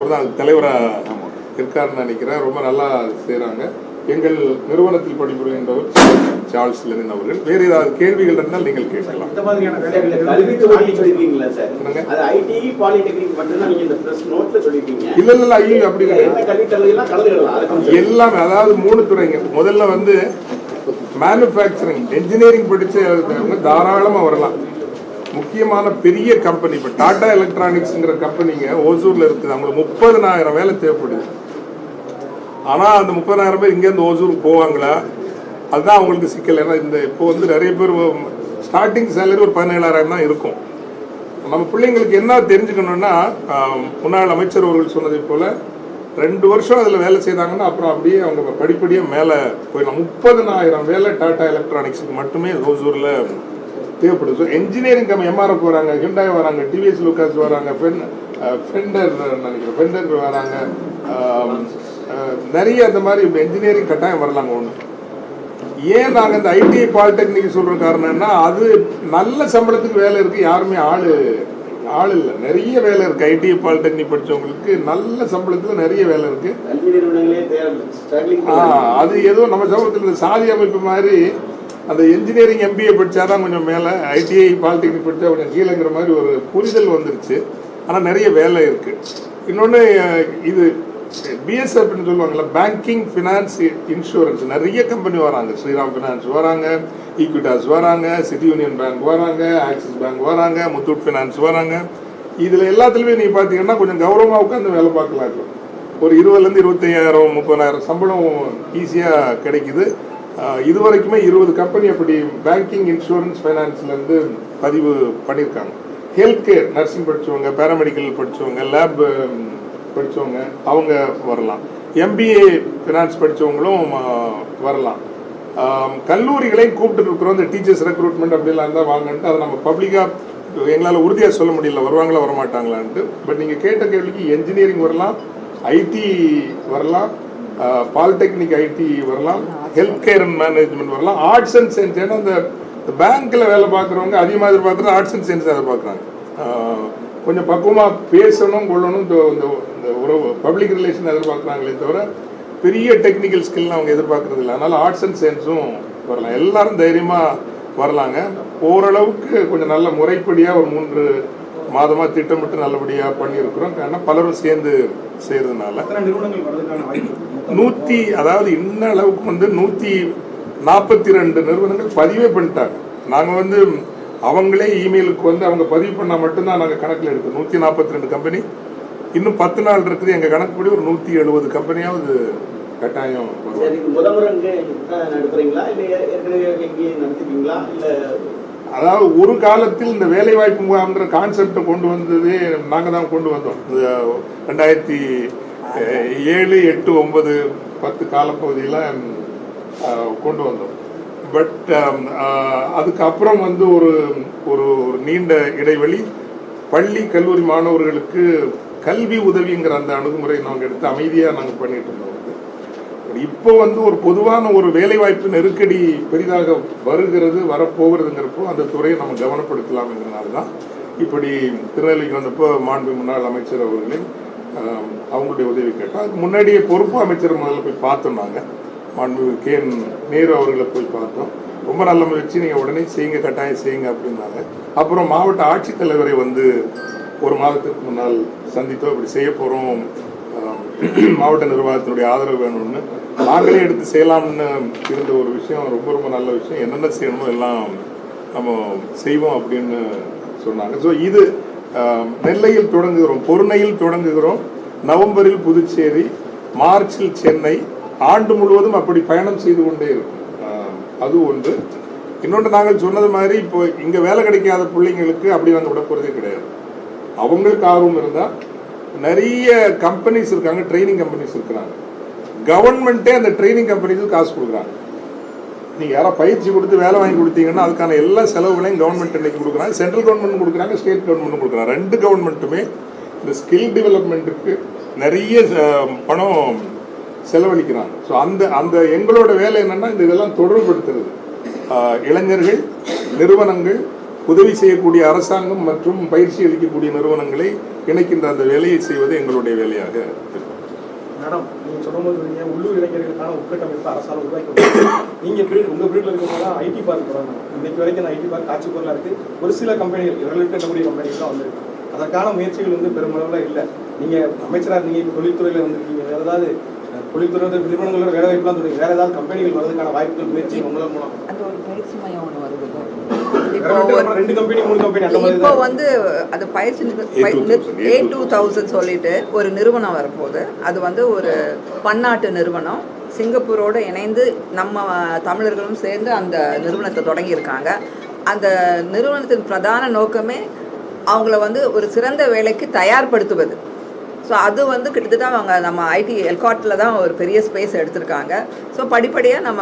தலைவராக இருக்காருன்னு நினைக்கிறேன். ரொம்ப நல்லா செய்கிறாங்க. எங்கள் நிறுவனத்தில் பணிபுரிகின்றவர் சார்ல்ஸ் லெனின் அவர்கள். வேறு ஏதாவது கேள்விகள் இருந்தால் நீங்கள் கேட்கலாம். இல்ல இல்ல ஐயோ அப்படி எல்லாமே, அதாவது 3 துறைங்க. முதல்ல வந்து மேனுஃபேக்சரிங் என்ஜினியரிங் படிச்சவங்க தாராளமா வரலாம். முக்கியமான பெரிய கம்பெனி, இப்போ டாடா எலக்ட்ரானிக்ஸ்ங்கிற கம்பெனிங்க ஓசூர்ல இருக்குது. அவங்களுக்கு 30,000 வேலை தேவைப்படுது. ஆனால் அந்த 30,000 பேர் இங்கேருந்து ஓசூருக்கு போவாங்களா? அதுதான் அவங்களுக்கு சிக்கல். ஏன்னா இந்த இப்போ வந்து நிறைய பேர் ஸ்டார்டிங் சேலரி ஒரு 17,000 தான் இருக்கும். நம்ம பிள்ளைங்களுக்கு என்ன தெரிஞ்சுக்கணும்னா, முன்னாள் அமைச்சர் அவர்கள் சொன்னதை போல 2 வருஷம் அதில் வேலை செய்தாங்கன்னா அப்புறம் அப்படியே அவங்க படிப்படியாக மேலே போயிடலாம். 30,000 வேலை டாடா எலக்ட்ரானிக்ஸுக்கு மட்டுமே ஓசூரில் தேவைப்படுது. ஸோ என்ஜினியரிங் எம்ஆர்எஃப் வராங்க, ஹிண்டாய் வராங்க, டிவிஎஸ் லூகாஸ் வராங்க, ஃபெண்டர் வராங்க, நிறைய அந்த மாதிரி என்ஜினியரிங் கட்டாயம் வரலாங்க. ஒன்று ஏன் நாங்கள் இந்த ஐடிஐ பாலிடெக்னிக் சொல்கிற காரணம்னா, அது நல்ல சம்பளத்துக்கு வேலை இருக்குது. யாருமே ஆள் இல்லை, நிறைய வேலை இருக்குது. ஐடிஐ பாலிடெக்னிக் படித்தவங்களுக்கு நல்ல சம்பளத்தில் நிறைய வேலை இருக்குது. அது ஏதோ நம்ம சமூகத்தில் இந்த சாதி அமைப்பு மாதிரி அந்த என்ஜினியரிங் எம்பிஏ படித்தாதான் கொஞ்சம் மேலே, ஐடிஐ பாலிடெக்னிக் படித்தா கொஞ்சம் கீழேங்கிற மாதிரி ஒரு புரிதல் வந்துருச்சு. ஆனால் நிறைய வேலை இருக்குது. இன்னொன்று, இது பிஎஸ்எஃப்னு சொல்லுவாங்கள்ல, பேங்கிங், ஃபினான்ஸ், இன்சூரன்ஸ், நிறைய கம்பெனி வராங்க. ஸ்ரீராம் ஃபினான்ஸ் வராங்க, ஈக்விட்டாஸ் வராங்க, சிட்டி யூனியன் பேங்க் வராங்க, ஆக்சிஸ் பேங்க் வராங்க, முத்தூட் ஃபினான்ஸ் வராங்க. இதில் எல்லாத்துலேயுமே நீங்கள் பார்த்தீங்கன்னா கொஞ்சம் கௌரவமாக உட்காந்து வேலை பார்க்கலாம். இருக்கும் ஒரு 20,000 25,000 30,000 சம்பளம் ஈஸியாக கிடைக்குது. இது வரைக்குமே 20 கம்பெனி அப்படி பேங்கிங், இன்சூரன்ஸ், ஃபைனான்ஸ்லேருந்து பதிவு பண்ணியிருக்காங்க. ஹெல்த் கேர், நர்சிங் படித்தவங்க, பேராமெடிக்கல் படித்தவங்க, லேப் படித்தவங்க அவங்க வரலாம். எம்பிஏ ஃபினான்ஸ் படித்தவங்களும் வரலாம். கல்லூரிகளையும் கூப்பிட்டு இருக்கிறோம். இந்த டீச்சர்ஸ் ரெக்ரூட்மெண்ட் அப்படிலாம் இருந்தால் வாங்கன்ட்டு அதை நம்ம பப்ளிக்காக எங்களால் உறுதியாக சொல்ல முடியல, வருவாங்களா வரமாட்டாங்களான்ட்டு. பட் நீங்கள் கேட்ட கேள்விக்கு என்ஜினியரிங் வரலாம், ஐடி வரலாம், பாலிடெக்னிக் ஐடி வரலாம், ஹெல்த் கேர் அண்ட் மேனேஜ்மெண்ட் வரலாம், ஆர்ட்ஸ் அண்ட் சயின்ஸ். ஏன்னா இந்த பேங்க்கில் வேலை பார்க்குறவங்க அதிகமாக எதிர்பார்க்குறது ஆர்ட்ஸ் அண்ட் சயின்ஸ் எதிர்பார்க்குறாங்க. கொஞ்சம் பக்குவமாக பேசணும், கொள்ளணும், இந்த உறவு பப்ளிக் ரிலேஷன் எதிர்பார்க்குறாங்களே தவிர பெரிய டெக்னிக்கல் ஸ்கில்லாம் அவங்க எதிர்பார்க்குறது இல்லை. அதனால் ஆர்ட்ஸ் அண்ட் சயின்ஸும் வரலாம். எல்லாரும் தைரியமாக வரலாங்க. ஓரளவுக்கு கொஞ்சம் நல்ல முறைப்படியாக ஒரு 3 மாதமாக திட்டமிட்டு நல்லபடியாக பண்ணியிருக்கிறோம். ஏன்னா பலரும் சேர்ந்து செய்கிறதுனால அதாவது இன்ன அளவுக்கு வந்து 142 நிறுவனங்கள் பதிவே பண்ணிட்டாங்க. நாங்கள் வந்து அவங்களே இமெயிலுக்கு வந்து அவங்க பதிவு பண்ணால் மட்டும்தான் நாங்கள் கணக்கில் எடுக்கிறோம். 142 கம்பெனி. இன்னும் 10 நாள் இருக்குது. எங்கள் கணக்குப்படி ஒரு 170 கம்பெனியாவது கட்டாயம். அதாவது ஒரு காலத்தில் இந்த வேலைவாய்ப்பு முகாம்ன்ற கான்செப்டை கொண்டு வந்ததே நாங்கள் தான் கொண்டு வந்தோம். 2007, 8, 9, 10 காலப்பகுதியில் கொண்டு வந்தோம். பட் அதுக்கப்புறம் வந்து ஒரு ஒரு நீண்ட இடைவெளி. பள்ளி கல்லூரி மாணவர்களுக்கு கல்வி உதவிங்கிற அந்த அணுகுமுறை நாங்கள் எடுத்து அமைதியாக நாங்கள் பண்ணிட்டு இருந்தோம். இப்போ வந்து ஒரு பொதுவான ஒரு வேலைவாய்ப்பு நெருக்கடி பெரிதாக வரப்போகிறதுங்கிறப்போ அந்த துறையை நம்ம கவனப்படுத்தலாம்ங்கிறனால தான் இப்படி திருநெல்வேலிக்கு வந்தப்போ மாண்பு முன்னாள் அமைச்சர் அவர்களே அவங்களுடைய உதவி கேட்டோம். அதுக்கு முன்னாடியே பொறுப்பு அமைச்சர் முதல்ல போய் பார்த்தோம். நாங்கள் மாண்பு நேரு அவர்களை போய் பார்த்தோம். ரொம்ப நல்ல முயற்சி, நீங்கள் உடனே செய்யுங்க, கட்டாயம் செய்யுங்க அப்படின்னாங்க. அப்புறம் மாவட்ட ஆட்சித்தலைவரை வந்து ஒரு மாதத்துக்கு முன்னால் சந்தித்தோம். இப்படி செய்ய போகிறோம், மாவட்ட நிர்வாகத்தினுடைய ஆதரவு வேணும்னு நாங்களே எடுத்து செய்யலாம்னு இருந்த ஒரு விஷயம். ரொம்ப ரொம்ப நல்ல விஷயம். என்னென்ன செய்யணுமோ எல்லாம் நம்ம செய்வோம் அப்படின்னு சொன்னாங்க. ஸோ இது நெல்லையில் தொடங்குகிறோம், பொருணையில் தொடங்குகிறோம், நவம்பரில் புதுச்சேரி, மார்ச்சில் சென்னை, ஆண்டு முழுவதும் அப்படி பயணம் செய்து கொண்டே இருக்கும். அது ஒன்று. இன்னொன்று, நாங்கள் சொன்னது மாதிரி இப்போ இங்கே வேலை கிடைக்காத பிள்ளைங்களுக்கு அப்படி நாங்கள் விட போகிறதே கிடையாது. அவங்களுக்கு ஆர்வம் இருந்தால் நிறைய கம்பெனிஸ் இருக்காங்க, ட்ரைனிங் கம்பெனிஸ் இருக்கிறாங்க. கவர்மெண்ட்டே அந்த ட்ரைனிங் கம்பெனிஸுக்கு காசு கொடுக்குறாங்க. நீங்கள் யாராவது பயிற்சி கொடுத்து வேலை வாங்கி கொடுத்தீங்கன்னா அதுக்கான எல்லா செலவுகளையும் கவர்மெண்ட் இன்னைக்கு கொடுக்குறாங்க. சென்ட்ரல் கவர்மெண்ட் கொடுக்குறாங்க, ஸ்டேட் கவர்மெண்ட் கொடுக்குறாங்க. 2 கவர்மெண்ட்டுமே இந்த ஸ்கில் டெவலப்மெண்ட்டுக்கு நிறைய பணம் செலவழிக்கிறாங்க. ஸோ அந்த எங்களோட வேலை என்னென்னா இதெல்லாம் தொடர்புபடுத்துறது. இளைஞர்கள், நிறுவனங்கள், உதவி செய்யக்கூடிய அரசாங்கம் மற்றும் பயிற்சி அளிக்கக்கூடிய நிறுவனங்களை இணைக்கின்ற அந்த வேலையை செய்வது எங்களுடைய வேலையாக இருக்கும். மேடம், நீங்கள் சொல்லும்போது உள்ளூர் இளைஞர்களுக்கான உட்கட்டமைப்பு அரசால் உருவாக்கி நீங்கள் உங்கள் வீட்டில் இருக்கிறவங்க ஐடி பார்க் போகிறாங்க. இன்னைக்கு வரைக்கும் அந்த ஐடி பார்க் காட்சி பொருளாக இருக்குது. ஒரு சில கம்பெனிகள் இருக்கக்கூடிய கம்பெனிகள் தான் வந்திருக்கு. அதற்கான முயற்சிகள் பெருமளவில் இல்லை. நீங்கள் அமைச்சராக இருந்தீங்க, இப்போ தொழில்துறையில் வந்துருக்கீங்க. வேறு ஏதாவது தொழில்துறை நிறுவனங்களோட வேலை வாய்ப்புலாம் சொல்லுங்க. வேறு ஏதாவது கம்பெனிகள் வர்றதுக்கான வாய்ப்புகள் முயற்சி உங்களால் மூலம் அந்த ஒரு பயிற்சி மையம் ஒன்று வருது. இப்போ அது பயிற்சி A2000 சொல்லிட்டு ஒரு நிறுவனம் வரப்போகுது. அது ஒரு பன்னாட்டு நிறுவனம். சிங்கப்பூரோட இணைந்து நம்ம தமிழர்களும் சேர்ந்து அந்த நிறுவனத்தை தொடங்கியிருக்காங்க. அந்த நிறுவனத்தின் பிரதான நோக்கமே அவங்கள ஒரு சிறந்த வேலைக்கு தயார்படுத்துவது. ஸோ அது கிட்டத்தட்ட அவங்க நம்ம ஐடி எல்காட்டில் தான் ஒரு பெரிய ஸ்பேஸ் எடுத்திருக்காங்க. ஸோ படிப்படியாக நம்ம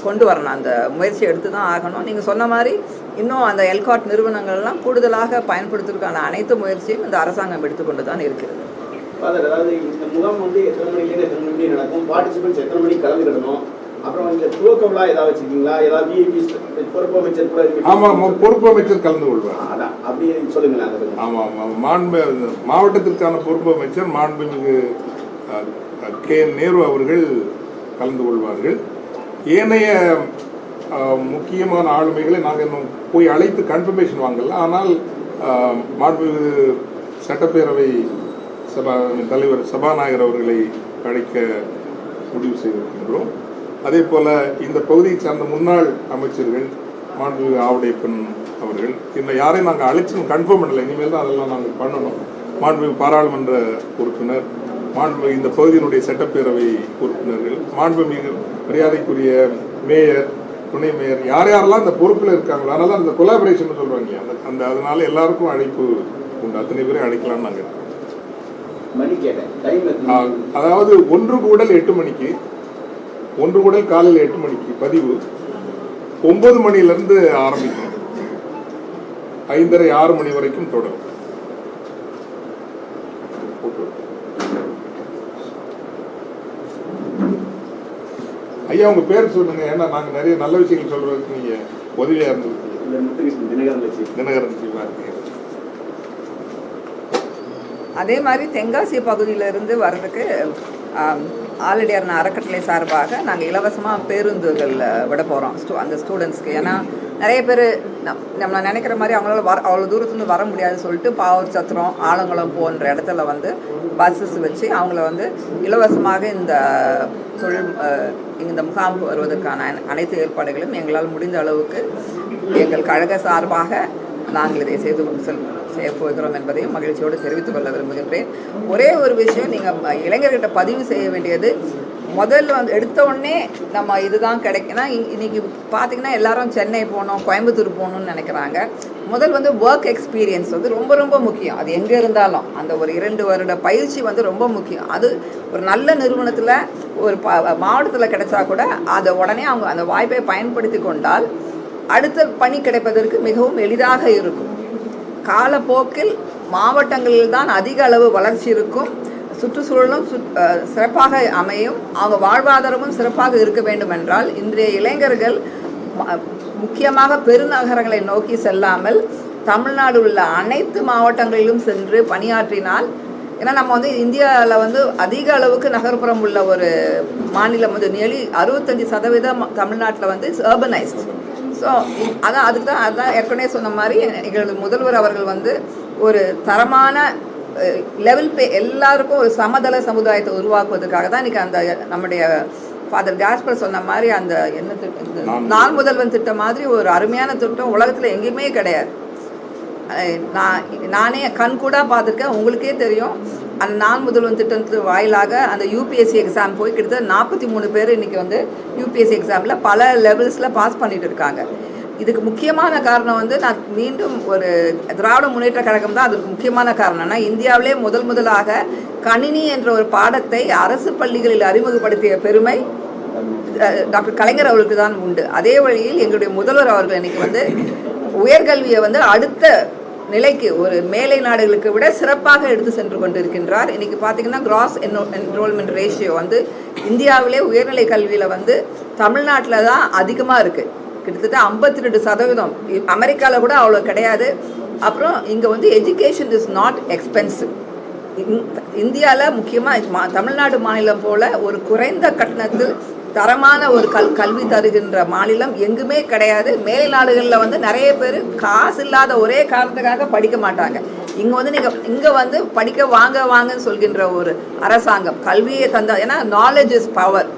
கொண்டு வரணும். அந்த முயற்சி எடுத்து தான் ஆகணும். நீங்கள் சொன்ன மாதிரி இன்னும் அந்த எல்காட் நிறுவனங்கள்லாம் கூடுதலாக பயன்படுத்துவதற்கான அனைத்து முயற்சியும் இந்த அரசாங்கம் எடுத்துக்கொண்டு தான் இருக்கிறது. அதாவது இந்த முகாம் எத்தனை மணிலேருந்து எத்தனை மணி நடக்கும், பார்ட்டிசிபென்ட்ஸ் எத்தனை மணிக்கு கலந்துக்கிடணும், அப்புறம் இந்த துவக்க விழா ஏதாவது வச்சிருக்கீங்களா, ஏதாவது பொறுப்பு அமைச்சர் கூட? ஆமாம், பொறுப்பு அமைச்சர் கலந்து கொள்வார். அதான் அப்படி சொல்லுங்களேன். ஆமாம், மாவட்டத்திற்கான பொறுப்பு அமைச்சர் மாண்புமிகு K.N. நேரு அவர்கள் கலந்து கொள்வார்கள். ஏனைய முக்கியமான ஆளுமைகளை நாங்கள் இன்னும் போய் அழைத்து கன்ஃபர்மேஷன் வாங்கல. ஆனால் மாண்புமிகு சட்டப்பேரவை தலைவர் சபாநாயகர் அவர்களை அழைக்க முடிவு செய்திருக்கின்றோம். அதே போல் இந்த பகுதியை சார்ந்த முன்னாள் அமைச்சர்கள் மாண்புமிகு ஆவுடையப்பன் அவர்கள் இன்னும் யாரையும் நாங்கள் அழைச்சி கன்ஃபார்ம் பண்ணலை. இனிமேல் தான் அதெல்லாம் நாங்கள் பண்ணணும். மாண்புமிகு பாராளுமன்ற உறுப்பினர், மாண்புமிகு இந்த பகுதியினுடைய சட்டப்பேரவை உறுப்பினர்கள், மாண்புமிகு மரியாதைக்குரிய மேயர், துணை மேயர், யாரெல்லாம் இந்த பொறுப்பில் இருக்காங்களோ, அதனால அந்த கொலாபரேஷன் சொல்கிறாங்க. அந்த அதனால எல்லாருக்கும் அழைப்பு உண்டு. அத்தனை பேரையும் அழைக்கலாம்னு நாங்கள் இருக்கோம். அதாவது ஒன்று கூடல் 8 மணிக்கு, ஒன்று கூடல் காலையில் 8 மணிக்கு பதிவு. 9 மணிலிருந்து ஆரம்பிக்கும். 5:30 6 மணி வரைக்கும் தொடரும். ஐயா உங்க பேர் சொல்லுங்க. ஏன்னா நாங்க நிறைய நல்ல விஷயங்கள் சொல்றதுக்கு நீங்க உதவியா இருந்திருக்கீங்க. தினகரன் சீமா இருக்கீங்க. அதே மாதிரி தென்காசி பகுதியிலிருந்து வர்றதுக்கு ஆலடியார் அறக்கட்டளை சார்பாக நாங்கள் இலவசமாக பேருந்துகள் விட போகிறோம் அந்த ஸ்டூடெண்ட்ஸ்க்கு. ஏன்னா நிறைய பேர் நம்ம நினைக்கிற மாதிரி அவங்களால அவ்வளோ தூரத்துலேருந்து வர முடியாதுன்னு சொல்லிட்டு பாவூர் சத்திரம், ஆலங்குளம் போன்ற இடத்துல பஸ்ஸஸ் வச்சு அவங்கள இலவசமாக இந்த இந்த முகாமுக்கு வருவதற்கான அனைத்து ஏற்பாடுகளும் எங்களால் முடிந்த அளவுக்கு எங்கள் கழக சார்பாக நாங்கள் இதை செய்ய போகிறோம் என்பதையும் மகிழ்ச்சியோடு தெரிவித்துக் கொள்ள விரும்புகின்றேன். ஒரே ஒரு விஷயம், நீங்கள் இளைஞர்கிட்ட பதிவு செய்ய வேண்டியது, முதல்ல எடுத்த உடனே நம்ம இதுதான் கிடைக்குன்னா, இன்னைக்கு பார்த்தீங்கன்னா எல்லாரும் சென்னை போகணும், கோயம்புத்தூர் போகணும்னு நினைக்கிறாங்க. முதல் ஒர்க் எக்ஸ்பீரியன்ஸ் ரொம்ப ரொம்ப முக்கியம். அது எங்கே இருந்தாலும் அந்த ஒரு 2 வருட பயிற்சி ரொம்ப முக்கியம். அது ஒரு நல்ல நிறுவனத்தில் ஒரு மாவட்டத்தில் கிடைச்சா கூட அதை உடனே அவங்க அந்த வாய்ப்பை பயன்படுத்தி கொண்டால் அடுத்த பணி கிடைப்பதற்கு மிகவும் எளிதாக இருக்கும். காலப்போக்கில் மாவட்டங்களில் தான் அதிக அளவு வளர்ச்சி இருக்கும், சுற்றுச்சூழலும் சிறப்பாக அமையும், அவங்க வாழ்வாதாரமும் சிறப்பாக இருக்க வேண்டும் என்றால் இன்றைய இளைஞர்கள் முக்கியமாக பெருநகரங்களை நோக்கி செல்லாமல் தமிழ்நாடு உள்ள அனைத்து மாவட்டங்களிலும் சென்று பணியாற்றினால், ஏன்னா நம்ம இந்தியாவில் அதிக அளவுக்கு நகர்ப்புறம் உள்ள ஒரு மாநிலம், நியர்லி 65% தமிழ்நாட்டில் இட்ஸ் அர்பனைஸ்ட். ஸோ அதுதான் ஏற்கனவே சொன்ன மாதிரி எங்களது முதல்வர் அவர்கள் ஒரு தரமான லெவல் பே, எல்லாருக்கும் ஒரு சமதள சமுதாயத்தை உருவாக்குவதற்காக தான் இன்றைக்கி அந்த நம்முடைய ஃபாதர் காஸ்பர் சொன்ன மாதிரி அந்த நாள் முதல்வன் திட்டம் மாதிரி ஒரு அருமையான திட்டம் உலகத்தில் எங்கேயுமே கிடையாது. நானே கண்கூடாக பார்த்துருக்கேன். உங்களுக்கே தெரியும், அந்த நாள் முதல்வன் திட்டத்து வாயிலாக அந்த யூபிஎஸ்சி எக்ஸாம் போய் கிட்டத்தட்ட 43 பேர் இன்றைக்கி யூபிஎஸ்சி எக்ஸாமில் பல லெவல்ஸில் பாஸ் பண்ணிட்டு இருக்காங்க. இதுக்கு முக்கியமான காரணம் நான் மீண்டும் ஒரு திராவிட முன்னேற்ற கழகம் தான் அதுக்கு முக்கியமான காரணம்னா, இந்தியாவிலே முதலாக கணினி என்ற ஒரு பாடத்தை அரசு பள்ளிகளில் அறிமுகப்படுத்திய பெருமை டாக்டர் கலைஞர் அவர்களுக்கு தான் உண்டு. அதே வழியில் எங்களுடைய முதல்வர் அவர்கள் இன்றைக்கி உயர்கல்வியை அடுத்த நிலைக்கு ஒரு மேலை நாடுகளுக்கு விட சிறப்பாக எடுத்து சென்று கொண்டிருக்கின்றார். இன்றைக்கி பார்த்திங்கன்னா கிராஸ் என்ரோல்மெண்ட் ரேஷியோ இந்தியாவிலே உயர்நிலை கல்வியில் தமிழ்நாட்டில் தான் அதிகமாக இருக்குது. கிட்டத்தட்ட 52%. அமெரிக்காவில் கூட அவ்வளோ கிடையாது. அப்புறம் இங்கே வந்து எஜுகேஷன் இஸ் நாட் எக்ஸ்பென்சிவ். இந்தியாவில் முக்கியமாக தமிழ்நாடு மாநிலம் போல் ஒரு குறைந்த கட்டணத்தில் தரமான ஒரு கல்வி தருகின்ற மாநிலம் எங்குமே கிடையாது. மேலை நாடுகளில் வந்து நிறைய பேர் காசு இல்லாத ஒரே காரணத்துக்காக படிக்க மாட்டாங்க. இங்கே வந்து நீங்கள் இங்கே வந்து படிக்க வாங்கன்னு சொல்கின்ற ஒரு அரசாங்கம் கல்வியை தந்தா, ஏன்னா நாலேஜ் இஸ் பவர்.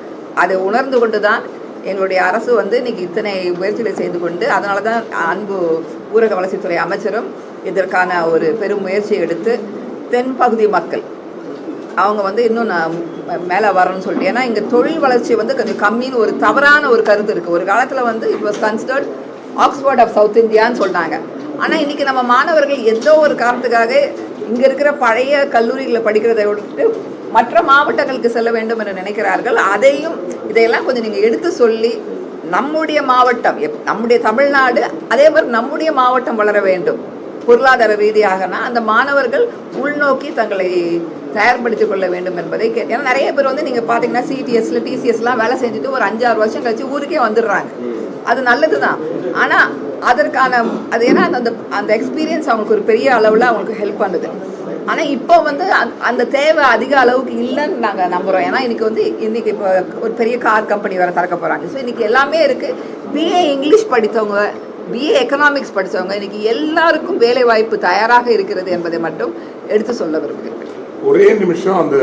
அதை உணர்ந்து கொண்டு தான் எங்களுடைய அரசு வந்து இன்னைக்கு இத்தனை முயற்சிகளை செய்து கொண்டு, அதனால தான் அன்பு ஊரக வளர்ச்சித்துறை அமைச்சரும் இதற்கான ஒரு பெரும் முயற்சியை எடுத்து தென்பகுதி மக்கள் அவங்க வந்து இன்னும் மேலே வரணும்னு சொல்லிட்டு, ஏன்னா இங்கே தொழில் வளர்ச்சி வந்து கொஞ்சம் கம்மின்னு ஒரு தவறான ஒரு கருத்து இருக்குது. ஒரு காலத்தில் வந்து it was considered Oxford of South இந்தியான்னு சொன்னாங்க. ஆனால் இன்றைக்கி நம்ம மாணவர்கள் ஏதோ ஒரு காரணத்துக்காக இங்கே இருக்கிற பழைய கல்லூரிகளில் படிக்கிறதை விட்டு மற்ற மாவட்டங்களுக்கு செல்ல வேண்டும் என்று நினைக்கிறார்கள். இதையெல்லாம் கொஞ்சம் நீங்கள் எடுத்து சொல்லி நம்முடைய மாவட்டம், நம்முடைய தமிழ்நாடு, அதே மாதிரி நம்முடைய மாவட்டம் வளர வேண்டும் பொருளாதார ரீதியாகனா அந்த மாணவர்கள் உள்நோக்கி தங்களை தயார்படுத்திக் கொள்ள வேண்டும் என்பதை ஏன்னா நிறைய பேர் வந்து நீங்கள் பார்த்தீங்கன்னா சிடிஎஸ்ல டிசிஎஸ்லாம் வேலை செஞ்சுட்டு ஒரு 5-6 வருஷம் கழிச்சு ஊருக்கே வந்துடுறாங்க. அது நல்லது தான். ஆனால் அதற்கான அது ஏன்னா அந்த எக்ஸ்பீரியன்ஸ் அவங்களுக்கு ஒரு பெரிய அளவில் அவங்களுக்கு ஹெல்ப் பண்ணுது. ஆனால் இப்போ வந்து அந்த தேவை அதிக அளவுக்கு இல்லைன்னு நாங்கள் நம்புகிறோம். ஏன்னா இன்னைக்கு இப்போ ஒரு பெரிய கார் கம்பெனி வேறு திறக்க போகிறாங்க. ஸோ இன்றைக்கி எல்லாமே இருக்குது. பிஏ இங்கிலீஷ் படித்தவங்க, பிஏ எக்கனாமிக்ஸ் படித்தவங்க இன்னைக்கு எல்லாருக்கும் வேலை வாய்ப்பு தயாராக இருக்கிறது என்பதை மட்டும் எடுத்து சொல்ல விரும்புகிறேன். ஒரே நிமிஷம் அந்த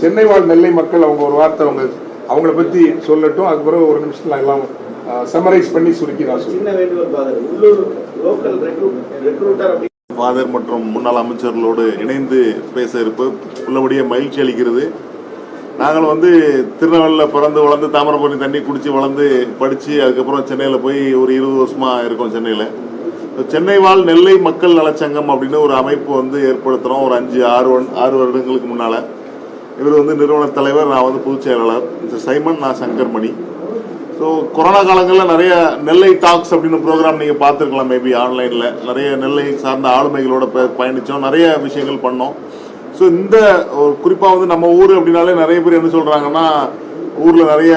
சென்னை வாழ் நெல்லை மக்கள் அவங்க ஒரு வார்த்தை அவங்கள பற்றி சொல்லட்டும். அதுக்கு பிறகு ஒரு நிமிஷத்துல எல்லாம் சம்மரைஸ் பண்ணி சுருக்கி நான் சொல்லுவேன். ஃபாதர் மற்றும் முன்னாள் அமைச்சர்களோடு இணைந்து பேச இருப்பது உள்ளபடியே மகிழ்ச்சி அளிக்கிறது. நாங்கள் வந்து திருநெல்வேலியில் பிறந்து வளர்ந்து தாமிரபரணி தண்ணி குடித்து வளர்ந்து படித்து அதுக்கப்புறம் சென்னையில் போய் ஒரு 20 வருஷமாக இருக்கோம். சென்னை வாழ் நெல்லை மக்கள் நலச்சங்கம் அப்படின்னு ஒரு அமைப்பு வந்து ஏற்படுத்துகிறோம். ஒரு 5-6 வருடங்களுக்கு முன்னால். இவர் வந்து நிறுவன தலைவர், நான் வந்து பொதுச் செயலாளர். சைமன், நான் சங்கர்மணி. ஸோ கொரோனா காலங்களில் நிறைய நெல்லை டாக்ஸ் அப்படின்னு ப்ரோக்ராம் நீங்கள் பார்த்துருக்கலாம் மேபி ஆன்லைனில். நிறைய நெல்லை சார்ந்த ஆளுமைகளோட பயணித்தோம், நிறைய விஷயங்கள் பண்ணோம். ஸோ இந்த குறிப்பாக வந்து நம்ம ஊர் அப்படின்னாலே நிறைய பேர் என்ன சொல்கிறாங்கன்னா, ஊரில் நிறைய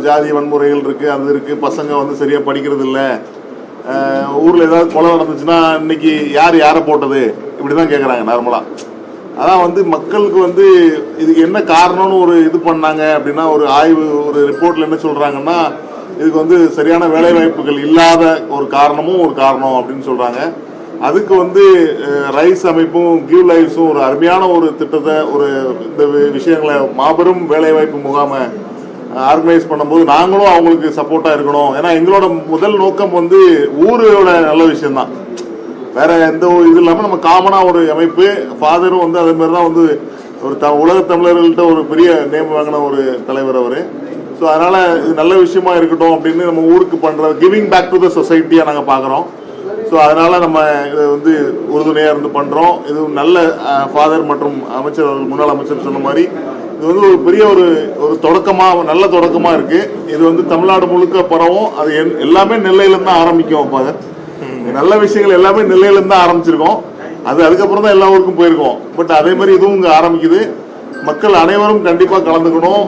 ஜாதி வன்முறைகள் இருக்குது, அது இருக்குது, பசங்க வந்து சரியாக படிக்கிறது இல்லை, ஊரில் ஏதாவது கொலை நடந்துச்சுன்னா இன்னைக்கு யாரை போட்டது, இப்படி தான் கேட்குறாங்க நார்மலாக. அதான் வந்து மக்களுக்கு வந்து இதுக்கு என்ன காரணம்னு ஒரு இது பண்ணாங்க அப்படின்னா, ஒரு ஆய்வு ஒரு ரிப்போர்ட்டில் என்ன சொல்கிறாங்கன்னா, இதுக்கு வந்து சரியான வேலைவாய்ப்புகள் இல்லாத ஒரு காரணம் அப்படின்னு சொல்கிறாங்க. அதுக்கு வந்து ரைஸ் அமைப்பும் கிவ் லைஃப்ஸும் ஒரு அருமையான ஒரு திட்டத்தை இந்த விஷயங்களை மாபெரும் வேலைவாய்ப்பு முகாமை ஆர்கனைஸ் பண்ணும்போது நாங்களும் அவங்களுக்கு சப்போர்ட்டாக இருக்கணும். ஏன்னா எங்களோட முதல் நோக்கம் வந்து ஊரோட நல்ல விஷயம்தான், வேற எந்த இது இல்லாமல் நம்ம காமனாக ஒரு அமைப்பு. ஃபாதரும் வந்து அதே மாதிரி தான் வந்து ஒரு உலக தமிழர்கள்ட்ட ஒரு பெரிய நேம் வாங்கின ஒரு தலைவர் அவர். ஸோ அதனால் இது நல்ல விஷயமா இருக்கட்டும் அப்படின்னு நம்ம ஊருக்கு பண்ணுற கிவிங் பேக் டு த சொசைட்டியாக நாங்கள் பார்க்குறோம். ஸோ அதனால் நம்ம இதை வந்து உறுதுணையாக இருந்து பண்ணுறோம். இது நல்ல ஃபாதர் மற்றும் அமைச்சர் அவர்கள், முன்னாள் அமைச்சர் சொன்ன மாதிரி இது வந்து ஒரு பெரிய ஒரு தொடக்கமாக, நல்ல தொடக்கமாக இருக்குது. இது வந்து தமிழ்நாடு முழுக்க பரவும். அது எல்லாமே நெல்லையிலேருந்து தான் ஆரம்பிக்கும். ஃபாதர் நல்ல விஷயங்கள் எல்லாமே நெல்லையிலேருந்து தான் ஆரம்பிச்சிருக்கோம். அதுக்கப்புறம் தான் எல்லா ஊருக்கும் போயிருக்கோம். பட் அதே மாதிரி இதுவும் இங்கே ஆரம்பிக்குது. மக்கள் அனைவரும் கண்டிப்பாக கலந்துக்கணும்.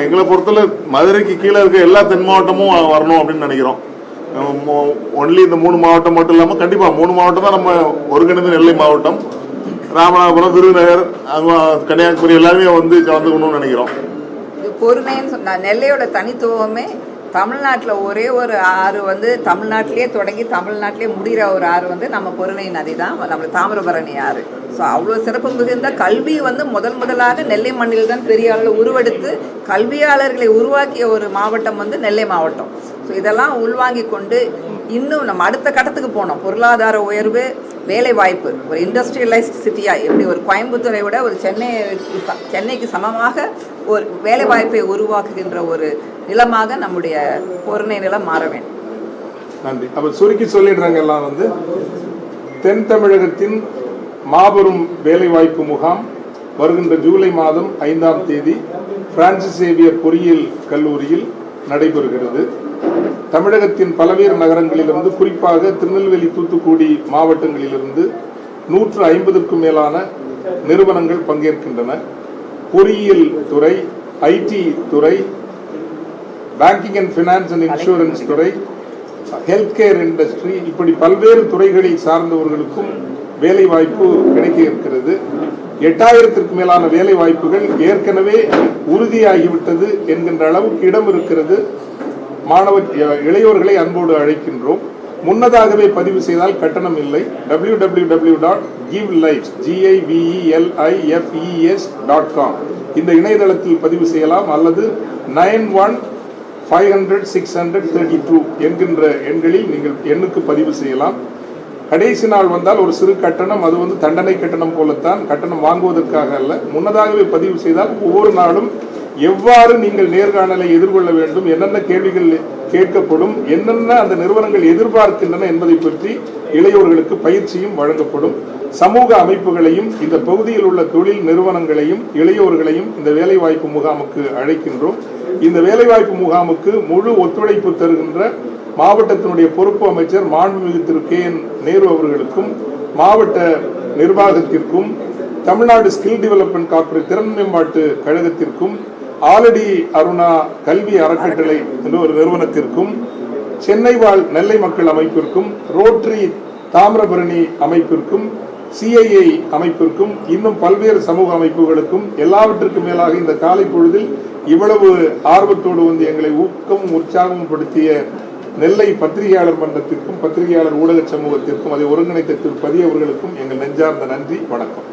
எங்களை பொறுத்தவரை மதுரைக்கு கீழே இருக்க எல்லா தென் மாவட்டமும் வரணும் அப்படின்னு நினைக்கிறோம். ஒன்லி இந்த 3 மாவட்டம் மட்டும் இல்லாமல் கண்டிப்பாக 3 மாவட்டம் தான் நம்ம ஒருங்கிணைந்த நெல்லை மாவட்டம். ராமநாதபுரம், விருதுநகர், கன்னியாகுமரி எல்லாருமே வந்து கலந்துக்கணும்னு நினைக்கிறோம். பொறுமைன்னு சொன்னா நெல்லையோட தனித்துவமே தமிழ்நாட்டில் ஒரே ஒரு ஆறு வந்து தமிழ்நாட்டிலே தொடங்கி தமிழ்நாட்டிலே முடிகிற ஒரு ஆறு வந்து நம்ம பொருணை நதி தான், நம்ம தாமிரபரணி ஆறு. ஸோ அவ்வளோ சிறப்பு மிகுந்த கல்வி வந்து முதலாக நெல்லை மண்ணில் தான் பெரிய அளவில் உருவெடுத்து கல்வியாளர்களை உருவாக்கிய ஒரு மாவட்டம் வந்து நெல்லை மாவட்டம். ஸோ இதெல்லாம் உள்வாங்கி கொண்டு இன்னும் நம்ம அடுத்த கட்டத்துக்கு போனோம். பொருளாதார உயர்வு, வேலை வாய்ப்பு, ஒரு இண்டஸ்ட்ரியலைஸ்ட் சிட்டியாக எப்படி ஒரு கோயம்புத்தூரை விட ஒரு சென்னைக்கு சமமாக ஒரு வேலை வாய்ப்பை உருவாக்குகின்ற ஒரு நிலமாக நம்முடைய பொருணை நிலம் மாற வேண்டும். நன்றி. அப்போ சுருக்கி சொல்லிடுறாங்க எல்லாம் வந்து தென் தமிழகத்தின் மாபெரும் வேலைவாய்ப்பு முகாம் வருகின்ற ஜூலை மாதம் 5ஆம் தேதி பிரான்சிஸ் சேவியர் பொறியியல் கல்லூரியில் நடைபெறுகிறது. தமிழகத்தின் பல்வேறு நகரங்களிலிருந்து, குறிப்பாக திருநெல்வேலி, தூத்துக்குடி மாவட்டங்களிலிருந்து 150க்கும் மேலான நிறுவனங்கள் பங்கேற்கின்றன. பொறியியல் துறை, ஐடி துறை, banking and finance and insurance துறை, ஹெல்த் கேர் இண்டஸ்ட்ரி, இப்படி பல்வேறு துறைகளை சார்ந்தவர்களுக்கும் வேலை வாய்ப்பு கிடைக்க இருக்கிறது. 8000த்திற்கு மேலான வேலை வாய்ப்புகள் ஏற்கனவே உறுதியாகிவிட்டது என்கின்ற அளவுக்கு இடம் இருக்கிறது. இளையோர்களை அன்போடு அழைக்கின்றோம். முன்னதாகவே பதிவு செய்தால் கட்டணம் இல்லை. www.givelifes.com இந்த இணையதளத்தில் பதிவு செய்யலாம், அல்லது 91500632 என்கின்ற எண்களில் நீங்கள் எண்ணுக்கு பதிவு செய்யலாம். கடைசி நாள் வந்தால் ஒரு சிறு கட்டணம், அது தண்டனை கட்டணம் போலத்தான், கட்டணம் வாங்குவதற்காக அல்ல. முன்னதாகவே பதிவு செய்தால் ஒவ்வொரு நாளும் எவ்வாறு நீங்கள் நேர்காணலை எதிர்கொள்ள வேண்டும், என்னென்ன கேள்விகள் கேட்கப்படும், என்னென்ன அந்த நிறுவனங்கள் எதிர்பார்க்கின்றன என்பதை பற்றி இளையோர்களுக்கு பயிற்சியும் வழங்கப்படும். சமூக அமைப்புகளையும் இந்த பகுதியில் உள்ள தொழில் நிறுவனங்களையும் இளையோர்களையும் இந்த வேலைவாய்ப்பு முகாமுக்கு அழைக்கின்றோம். இந்த வேலைவாய்ப்பு முகாமுக்கு முழு ஒத்துழைப்பு தருகின்ற மாவட்டத்தினுடைய பொறுப்பு அமைச்சர் மாண்புமிகு திரு KN நேரு அவர்களுக்கும், மாவட்ட நிர்வாகத்திற்கும், தமிழ்நாடு ஸ்கில் டெவலப்மெண்ட் கார்ப்பரேட் திறன் மேம்பாட்டு கழகத்திற்கும், ஆலடி அருணா கல்வி அறக்கட்டளை என்ற ஒரு நிறுவனத்திற்கும், சென்னை வாழ் நெல்லை மக்கள் அமைப்பிற்கும், ரோட்டரி தாமிரபரணி அமைப்பிற்கும், CII அமைப்பிற்கும், இன்னும் பல்வேறு சமூக அமைப்புகளுக்கும், எல்லாவற்றுக்கும் மேலாக இந்த காலை பொழுதில் இவ்வளவு ஆர்வத்தோடு எங்களை ஊக்கமும் உற்சாகமும் படுத்திய நெல்லை பத்திரிகையாளர் மன்றத்திற்கும், பத்திரிகையாளர் ஊடக சமூகத்திற்கும், அதை ஒருங்கிணைத்த திரு பதி அவர்களுக்கும் எங்கள் நெஞ்சார்ந்த நன்றி, வணக்கம்.